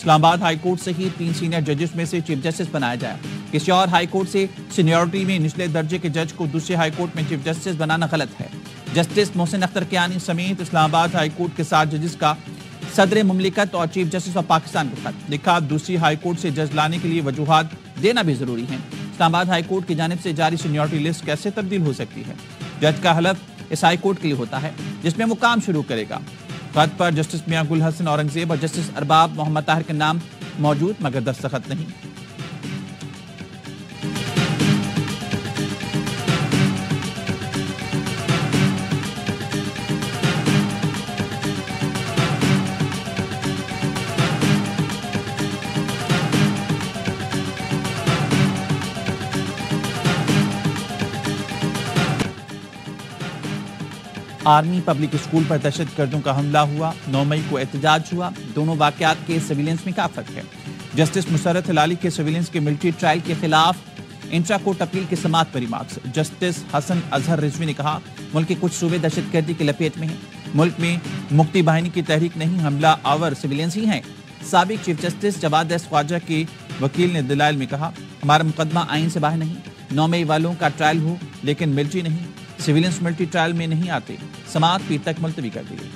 اسلام آباد high court سے ہی 3 senior ججز میں سے چیف جسٹس بنایا جائے. کسی اور ہائی کورٹ سے سینیورٹی میں نچلے درجے کے جج کو دوسرے ہائی کورٹ میں چیف جسٹس بنانا غلط ہے. جسٹس محسن اختر کیانی سمیت اسلام آباد ہائی کورٹ کے 7 ججز کا صدر مملکت اور چیف جسٹس آف پاکستان کو خط لکھا. دوسری ہائی کورٹ سے جج لانے کے لیے وجوہات دینا بھی ضروری ہے. اسلام آباد ہائی کورٹ کی جانب سے جاری سینیورٹی لسٹ کیسے تبدیل ہو سکتی ہے؟ جج کا حلف اس ہائی کورٹ کے لیے ہوتا ہے جس میں وہ کام شروع کرے گا. خط پر جسٹس میاں گل حسن اورنگزیب اور جسٹس ارباب محمد طاہر کے نام موجود مگر دستخط نہیں. آرمی پبلک اسکول پر دہشت گردوں کا حملہ ہوا. 9 مئی کو احتجاج ہوا. دونوں واقعات کے سویلنس میں کیا فرق ہے؟ جسٹس مسرت ہلالی کے سویلنس کے ملٹری ٹرائل کے خلاف انٹرا کورٹ اپیل کی سماعت پر ریمارکس. جسٹس حسن اظہر رضوی نے کہا ملک کے کچھ صوبے دہشت گردی کی لپیٹ میں ہیں. ملک میں مکتی باہنی کی تحریک نہیں، حملہ آور سویلنس ہی ہیں. سابق چیف جسٹس جواد احمد خواجہ کے وکیل نے دلائل میں کہا ہمارا مقدمہ آئین سے باہر نہیں. 9 مئی والوں کا ٹرائل ہو لیکن ملٹری نہیں. سویلنس ملٹری ٹرائل میں نہیں آتے. سماعت پیر تک ملتوی کر دی گئی.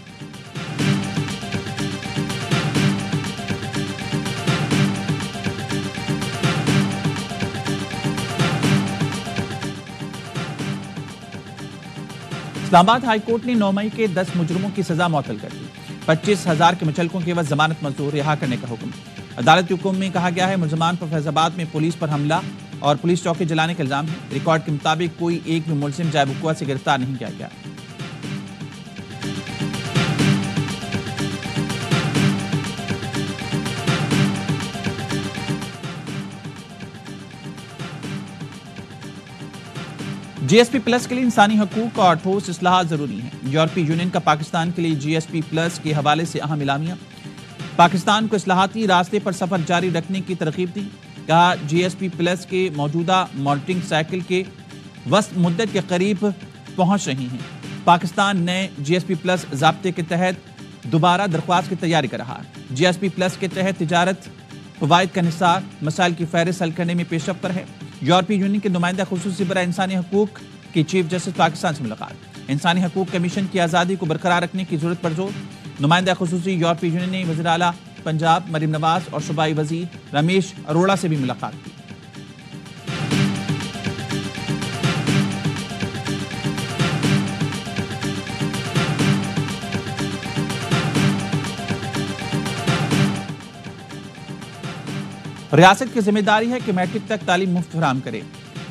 اسلام آباد ہائی کورٹ نے 9 مئی کے 10 مجرموں کی سزا معطل کر دی. 25,000 کے مچلکوں کے عوض ضمانت منظور رہا کرنے کا حکم. عدالت کے حکم میں کہا گیا ہے ملزمان پر فیض آباد میں پولیس پر حملہ اور پولیس چوکی جلانے کا الزام ہے. ریکارڈ کے مطابق کوئی ایک بھی ملزم جائے وقوع سے گرفتار نہیں کیا گیا. جی ایس پی پلس کے لیے انسانی حقوق اور ٹھوس اصلاحات ضروری ہیں. یورپی یونین کا پاکستان کے لیے جی ایس پی پلس کے حوالے سے اہم اعلامیہ. پاکستان کو اصلاحاتی راستے پر سفر جاری رکھنے کی ترغیب دی. کہا جی ایس پی پلس کے موجودہ مانیٹرنگ سائیکل کے وسط مدت کے قریب پہنچ رہی ہیں. پاکستان نئے جی ایس پی پلس ضابطے کے تحت دوبارہ درخواست کی تیاری کر رہا ہے. جی ایس پی پلس کے تحت تجارت فوائد کا انحصار مسائل کی فہرست حل کرنے میں پیش رفت پر ہے. یورپی یونین کے نمائندہ خصوصی برائے انسانی حقوق کی چیف جسٹس پاکستان سے ملاقات. انسانی حقوق کمیشن کی آزادی کو برقرار رکھنے کی ضرورت پر زور. نمائندہ خصوصی یورپی یونین نے وزیر اعلیٰ پنجاب مریم نواز اور صوبائی وزیر رمیش اروڑا سے بھی ملاقات کی. ریاست کی ذمہ داری ہے کہ میٹرک تک تعلیم مفت فراہم کرے.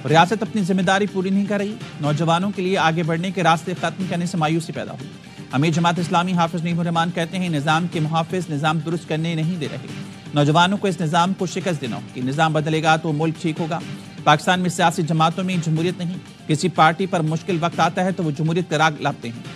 ریاست اپنی ذمہ داری پوری نہیں کر رہی. نوجوانوں کے لیے آگے بڑھنے کے راستے ختم کرنے سے مایوسی پیدا ہوئی. امیر جماعت اسلامی حافظ نعیم الرحمان کہتے ہیں نظام کے محافظ نظام درست کرنے نہیں دے رہے. نوجوانوں کو اس نظام کو شکست دینا ہوگی. نظام بدلے گا تو ملک ٹھیک ہوگا. پاکستان میں سیاسی جماعتوں میں جمہوریت نہیں. کسی پارٹی پر مشکل وقت آتا ہے تو وہ جمہوریت کا راگ لاتے ہیں.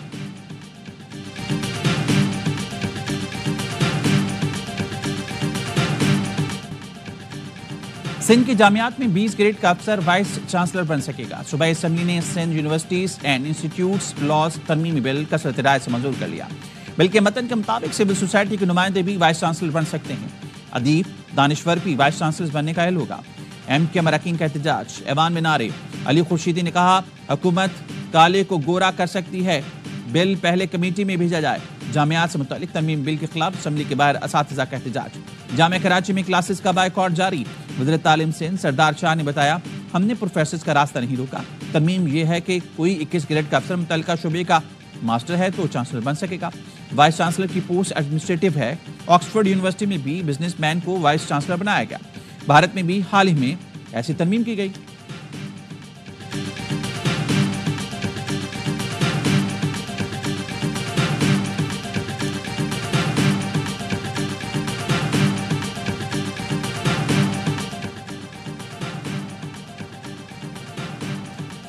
سندھ کی جامعات میں 20 گریڈ کا افسر وائس چانسلر بن سکے گا. صوبائی اسمبلی نے Sindh universities and institutes laws ترمیمی بل کثرت رائے سے منظور کر لیا. بل کے متن کے مطابق سول سوسائٹی کے نمائندے بھی وائس چانسلر بن سکتے ہیں. ادیب دانشور بھی وائس چانسلر بننے کا اہل ہوگا. ایم کے مراکین کا احتجاج. ایوان میں نعرے. علی خورشیدی نے کہا حکومت کالے کو گورا کر سکتی ہے. بل پہلے کمیٹی میں بھیجا جائے. جامعات سے متعلق ترمیم بل کے خلاف اسمبلی کے باہر اساتذہ کا احتجاج. جامعہ کراچی میں کلاسز کا بائیکاٹ جاری. وزیر تعلیم سندھ سردار شاہ نے بتایا ہم نے پروفیسرز کا راستہ نہیں روکا. ترمیم یہ ہے کہ کوئی 21 گریڈ کا افسر متعلقہ شعبے کا ماسٹر ہے تو چانسلر بن سکے گا. وائس چانسلر کی پوسٹ ایڈمنسٹریٹو ہے. آکسفورڈ یونیورسٹی میں بھی بزنس مین کو وائس چانسلر بنایا گیا. بھارت میں بھی حال ہی میں ایسی ترمیم کی گئی.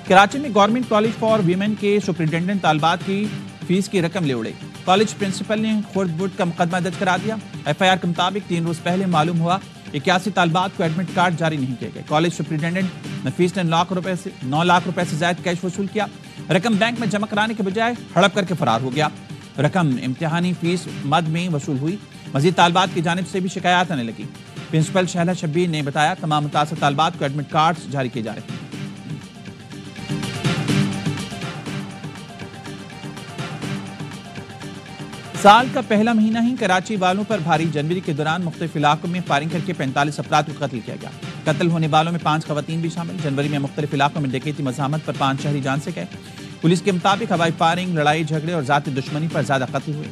کراچی میں گورنمنٹ کالج فار ویمن کے سپرنٹینڈنٹ طالبات کی فیس کی رقم لے اڑے. کالج پرنسپل نے خورد بٹ کا مقدمہ درج کرا دیا. ایف آئی آر کے مطابق 3 روز پہلے معلوم ہوا 81 طالبات کو ایڈمٹ کارڈ جاری نہیں کیے گئے. کالج سپرنٹینڈنٹ نفیس نے 9 لاکھ روپے سے زائد کیش وصول کیا. رقم بینک میں جمع کرانے کے بجائے ہڑپ کر کے فرار ہو گیا. رقم امتحانی فیس مد میں وصول ہوئی۔ مزید طالبات کی جانب سے بھی شکایات آنے لگی۔ پرنسپل شہلا شبیر نے بتایا تمام متاثرہ طالبات کو ایڈمٹ کارڈز جاری کیے جا رہے ہیں۔ سال کا پہلا مہینہ ہی کراچی والوں پر بھاری۔ جنوری کے دوران مختلف علاقوں میں فائرنگ کر کے 45 افراد کو قتل کیا گیا۔ قتل ہونے والوں میں 5 خواتین بھی شامل۔ جنوری میں مختلف علاقوں میں ڈکیتی مزاحمت پر 5 شہری جان سے گئے۔ پولیس کے مطابق ہوائی فائرنگ، لڑائی جھگڑے اور ذاتی دشمنی پر زیادہ قتل ہوئے۔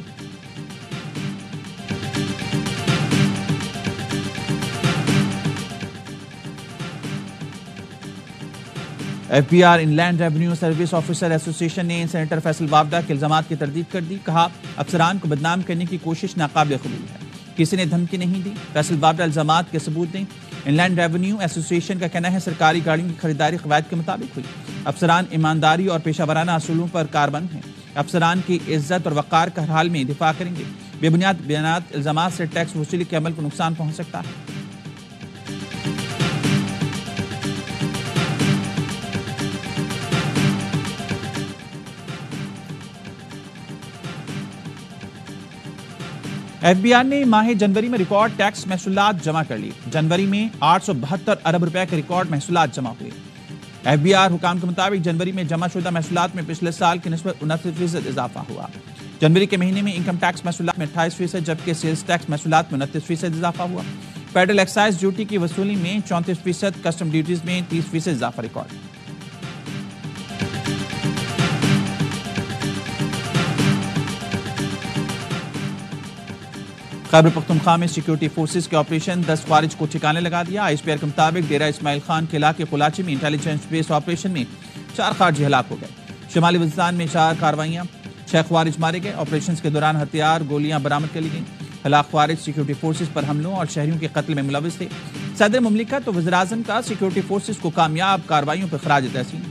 F B R inland revenue service officer association نے سینیٹر فیصل وابڈا کے الزامات کی تردید کر دی۔ کہا افسران کو بدنام کرنے کی کوشش ناقابل قبول ہے، کسی نے دھمکی نہیں دی۔ فیصل وابڈا الزامات کے ثبوت دیں۔ ان لینڈ ریونیو ایسوسی ایشن کا کہنا ہے سرکاری گاڑیوں کی خریداری قواعد کے مطابق ہوئی۔ افسران ایمانداری اور پیشہ ورانہ اصولوں پر کاربند ہیں۔ افسران کی عزت اور وقار کا ہر حال میں دفاع کریں گے۔ بے بنیاد بیانات الزامات سے ٹیکس وصولی کے عمل کو نقصان پہنچ سکتا ہے۔ ایف بی آر نے ماہ جنوری میں ریکارڈ ٹیکس محصولات جمع کر لی۔ جنوری میں 872 ارب روپے کے ریکارڈ محصولات جمع ہوئے۔ ایف بی آر حکام کے مطابق جنوری میں جمع شدہ محصولات میں پچھلے سال کی نسبت 29% اضافہ ہوا۔ جنوری کے مہینے میں انکم ٹیکس محصولات میں 28%، جبکہ سیلز ٹیکس محصولات میں 29% اضافہ ہوا۔ فیڈرل ایکسائز ڈیوٹی کی وصولی میں 34%، کسٹم ڈیوٹیز میں 30% اضافہ ریکارڈ۔ خیبر پختونخوا میں سیکیورٹی فورسز کے آپریشن 10 خوارج کو ٹھکانے لگا دیا۔ آئی ایس پی آر کے مطابق ڈیرہ اسماعیل خان کے علاقے قلاچی میں انٹیلیجنس بیس آپریشن میں 4 خارجی ہلاک ہو گئے۔ شمالی وزیرستان میں 4 کارروائیاں، 6 خوارج مارے گئے۔ آپریشنز کے دوران ہتھیار، گولیاں برآمد کر لی گئیں۔ ہلاک خوارج سیکیورٹی فورسز پر حملوں اور شہریوں کے قتل میں ملوث تھے۔ صدر مملکت اور وزیر اعظم کا سیکیورٹی فورسز کو کامیاب کارروائیوں پر خراج تحسین۔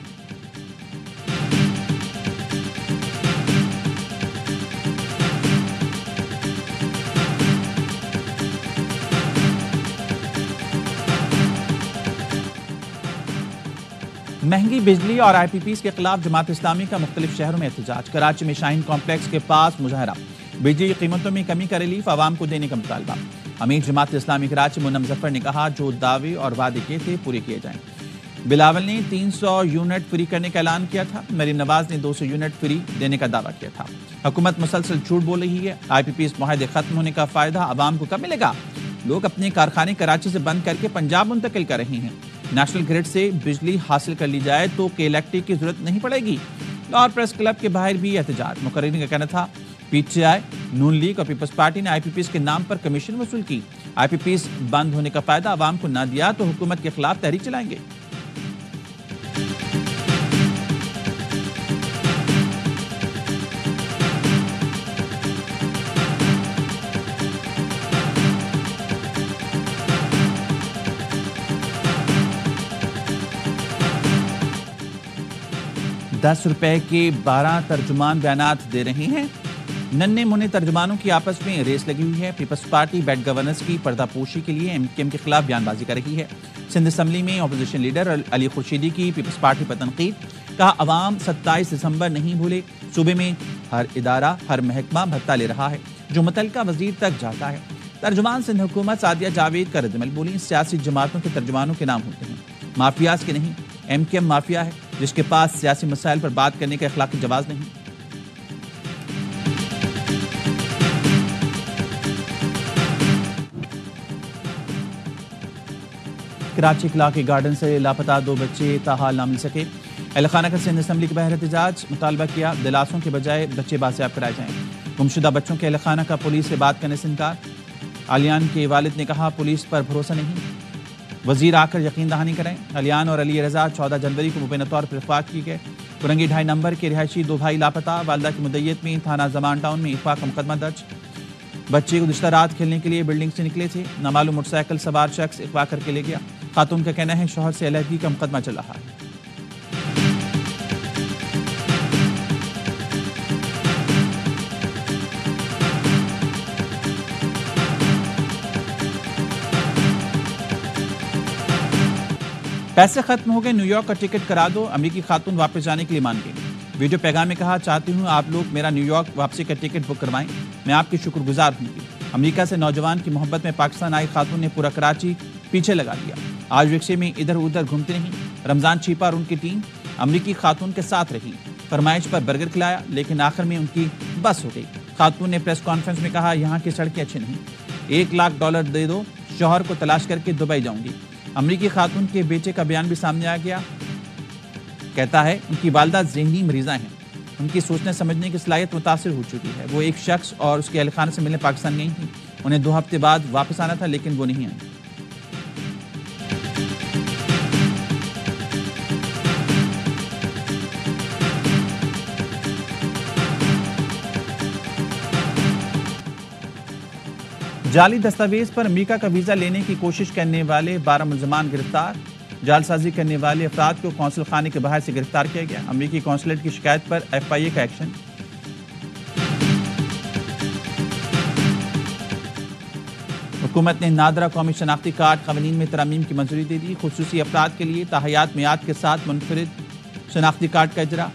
مہنگی بجلی اور آئی پی پیز کے خلاف جماعت اسلامی کا مختلف شہروں میں احتجاج۔ کراچی میں شاہین کمپلیکس کے پاس مظاہرہ۔ بجلی قیمتوں میں کمی کا ریلیف عوام کو دینے کا مطالبہ۔ امیر جماعت اسلامی کراچی منم ظفر نے کہا جو دعوے اور وعدے کیے تھے پورے کیے جائیں۔ بلاول نے 300 یونٹ فری کرنے کا اعلان کیا تھا۔ مریم نواز نے 200 یونٹ فری دینے کا دعویٰ کیا تھا۔ حکومت مسلسل جھوٹ بول رہی ہے۔ آئی پی پیز معاہدے ختم ہونے کا فائدہ عوام کو کب ملے گا؟ لوگ اپنے کارخانے کراچی سے بند کر کے پنجاب منتقل کر رہے ہیں۔ نیشنل گریڈ سے بجلی حاصل کر لی جائے تو کے الیکٹرک کی ضرورت نہیں پڑے گی۔ لاہور پریس کلب کے باہر بھی احتجاج۔ مقررین کا کہنا تھا P T I, Noon League اور پیپلز پارٹی نے آئی پی پیز کے نام پر کمیشن وصول کی۔ آئی پی پیز بند ہونے کا فائدہ عوام کو نہ دیا تو حکومت کے خلاف تحریک چلائیں گے۔ ₹10 کے 12 ترجمان بیانات دے رہے ہیں۔ ننھے منھے ترجمانوں کی آپس میں ریس لگی ہوئی ہے۔ پیپلز پارٹی بیڈ گورننس کی پردہ پوشی کے لیے ایم کیو ایم کے خلاف بیان بازی کر رہی ہے۔ سندھ اسمبلی میں اپوزیشن لیڈر علی خورشیدی کی پیپلز پارٹی پر تنقید۔ کہا عوام 27 دسمبر نہیں بھولے۔ صوبے میں ہر ادارہ، ہر محکمہ بھتہ لے رہا ہے جو متعلقہ وزیر تک جاتا ہے۔ ترجمان سندھ حکومت سعدیہ جاوید کا ردعمل بولی سیاسی جماعتوں کے ترجمانوں کے نام ہوتے ہیں، مافیاز کے نہیں۔ ایم کیو ایم مافیا ہے جس کے پاس سیاسی مسائل پر بات کرنے کا اخلاقی جواز نہیں۔ کراچی علاقے گارڈن سے لاپتہ 2 بچے تاحال نہ مل سکے۔ اہل خانہ کا سندھ اسمبلی کے باہر احتجاج۔ مطالبہ کیا دلاسوں کے بجائے بچے بازیاب کرائے جائیں۔ گمشدہ بچوں کے اہل خانہ کا پولیس سے بات کرنے سے انکار۔ علیان کے والد نے کہا پولیس پر بھروسہ نہیں، وزیر آ کر یقین دہانی کریں۔ علیان اور علی رضا 14 جنوری کو مبینہ طور پر اغوا کیے گئے۔ کرنگی 2.5 نمبر کے رہائشی 2 بھائی لاپتہ۔ والدہ کی مدعیت میں تھانہ زمان ٹاؤن میں اغوا کا مقدمہ درج۔ بچے گزشتہ رات کھیلنے کے لیے بلڈنگ سے نکلے تھے، نامعلوم موٹر سائیکل سوار شخص اغوا کر کے لے گیا۔ خاتون کا کہنا ہے شوہر سے علیحدگی کا مقدمہ چل رہا ہے۔ پیسے ختم ہو گئے، نیو یارک کا ٹکٹ کرا دو۔ امریکی خاتون واپس جانے کے لیے مان گئی۔ ویڈیو پیغام میں کہا، چاہتی ہوں آپ لوگ میرا نیو یارک واپسی کا ٹکٹ بک کروائیں، میں آپ کی شکر گزار ہوں گی۔ امریکہ سے نوجوان کی محبت میں پاکستان آئی خاتون نے پورا کراچی پیچھے لگا دیا۔ آج رکشے میں ادھر ادھر گھومتی رہیں۔ رمضان چھیپا اور ان کی ٹیم امریکی خاتون کے ساتھ رہی، فرمائش پر برگر کھلایا، لیکن آخر میں ان کی بس ہو گئی۔ خاتون نے پریس کانفرنس میں کہا، یہاں کی سڑکیں اچھی نہیں، $1,00,000 دے دو، شوہر کو تلاش کر کے دبئی جاؤں گی۔ امریکی خاتون کے بیٹے کا بیان بھی سامنے آ گیا، کہتا ہے ان کی والدہ ذہنی مریضہ ہیں، ان کی سوچنے سمجھنے کی صلاحیت متاثر ہو چکی ہے۔ وہ ایک شخص اور اس کے اہل خانہ سے ملنے پاکستان گئی تھیں، انہیں 2 ہفتے بعد واپس آنا تھا، لیکن وہ نہیں آئی۔ جعلی دستاویز پر امریکہ کا ویزا لینے کی کوشش کرنے والے 12 ملزمان گرفتار۔ جعل سازی کرنے والے افراد کو قونصل خانے کے باہر سے گرفتار کیا گیا۔ امریکی قونصلیٹ کی شکایت پر FIA کا ایکشن۔ حکومت نے نادرہ قومی شناختی کارڈ قوانین میں ترامیم کی منظوری دے دی۔ خصوصی افراد کے لیے تاحیات میعاد کے ساتھ منفرد شناختی کارڈ کا اجرا۔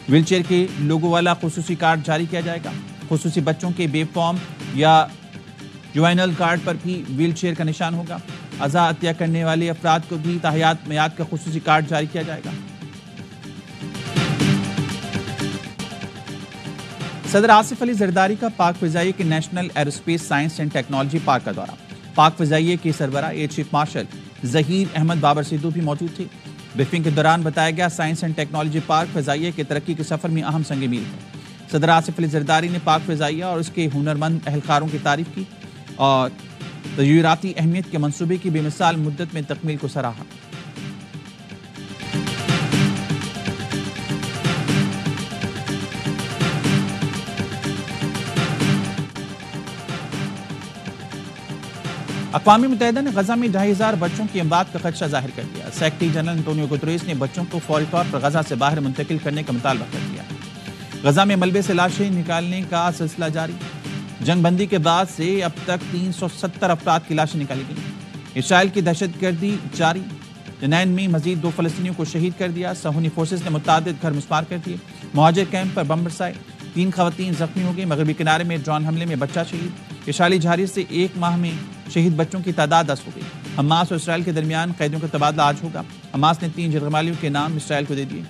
ویل چیئر کے لوگو والا خصوصی کارڈ جاری کیا جائے گا۔ خصوصی بچوں کے بے فارم یا جوائنل کارڈ پر بھی ویل چیئر کا نشان ہوگا۔ اعضاء عطیہ کرنے والے افراد کو بھی تاحیات میعاد کا خصوصی کارڈ جاری کیا جائے گا۔ صدر آصف علی زرداری کا پاک فضائیہ کے national aerospace science and technology park کا دورہ۔ پاک فضائیہ کے سربراہ air chief marshal Zaheer Ahmed Babar Sidhu بھی موجود تھے۔ بریفنگ کے دوران بتایا گیا، سائنس اینڈ ٹیکنالوجی پارک فضائیہ کے ترقی کے سفر میں اہم سنگ میل ہے۔ صدر آصف علی زرداری نے پاک فضائیہ اور اس کے ہنرمند اہلکاروں کی تعریف کی اور تجویراتی اہمیت کے منصوبے کی بے مثال مدت میں تکمیل کو سراہا۔ اقوام متحدہ نے غزہ میں 2,500 بچوں کی اموات کا خدشہ ظاہر کر دیا۔ سیکرٹری جنرل انٹونیو گوتریس نے بچوں کو فوری طور پر غزہ سے باہر منتقل کرنے کا مطالبہ کر دیا۔ غزہ میں ملبے سے لاشیں نکالنے کا سلسلہ جاری۔ جنگ بندی کے بعد سے اب تک 370 افراد کی لاشیں نکالی گئیں۔ اسرائیل کی دہشت گردی جاری۔ جنین میں مزید 2 فلسطینیوں کو شہید کر دیا۔ صہیونی فورسز نے متعدد گھر مسمار کر دیے۔ مہاجر کیمپ پر بم برسائے، 3 خواتین زخمی ہو گئی۔ مغربی کنارے میں ڈرون حملے میں بچہ شہید۔ اسرائیلی جہاریت سے 1 ماہ میں شہید بچوں کی تعداد 10 ہو گئی۔ حماس اور اسرائیل کے درمیان قیدیوں کا تبادلہ آج ہوگا۔ حماس نے 3 جرمالیوں کے نام اسرائیل کو دے دیے۔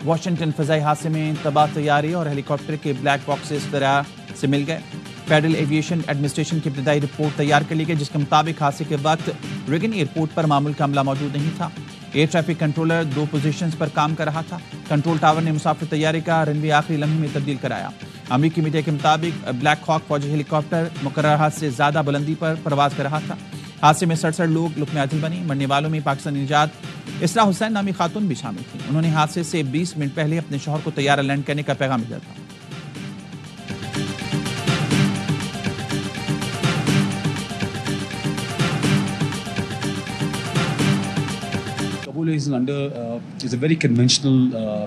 واشنگٹن فضائی حادثے میں تباہ طیارے اور ہیلی کاپٹر کے بلیک باکسز دریا سے مل گئے۔ فیڈرل ایویشن ایڈمنسٹریشن کی ابتدائی رپورٹ تیار کر لی گئی، جس کے مطابق حادثے کے وقت ریگن ایئرپورٹ پر معمول کا عملہ موجود نہیں تھا۔ ایئر ٹریفک کنٹرولر 2 پوزیشنز پر کام کر رہا تھا۔ کنٹرول ٹاور نے مسافر طیارے کا رن وے آخری لمحے میں تبدیل کرایا۔ امریکی میڈیا کے مطابق بلیک ہاک فوجی ہیلی کاپٹر مقررہ حد سے زیادہ بلندی پر پرواز کر رہا تھا۔ حادثے میں 67 لوگ لقمہ عاجل بنے۔ مرنے والوں میں پاکستانی نژاد اسراء حسین نامی خاتون بھی شامل تھیں۔ انہوں نے حادثے سے 20 منٹ پہلے اپنے شوہر کو طیارہ لینڈ کرنے کا پیغام دیا تھا۔ Kabul is a very conventional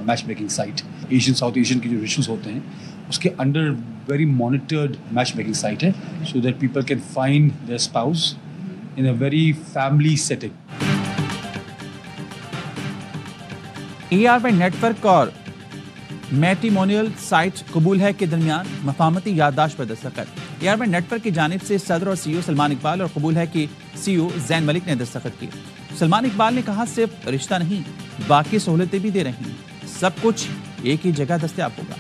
matchmaking site. Asian, South Asian کے جو rituals ہوتے ہیں اس کے under very monitored matchmaking site ہے so that people can find their spouse in a very family setting. ERY network اور matrimonial site قبول ہے کے درمیان مفاہمتی یادداشت پر دستخط۔ ERY نیٹ ورک کی جانب سے صدر اور CEO سلمان اقبال اور قبول ہے کی CEO زین ملک نے دستخط کی۔ سلمان اقبال نے کہا، صرف رشتہ نہیں باقی سہولتیں بھی دے رہی ہیں، سب کچھ ایک ہی جگہ دستیاب ہوگا۔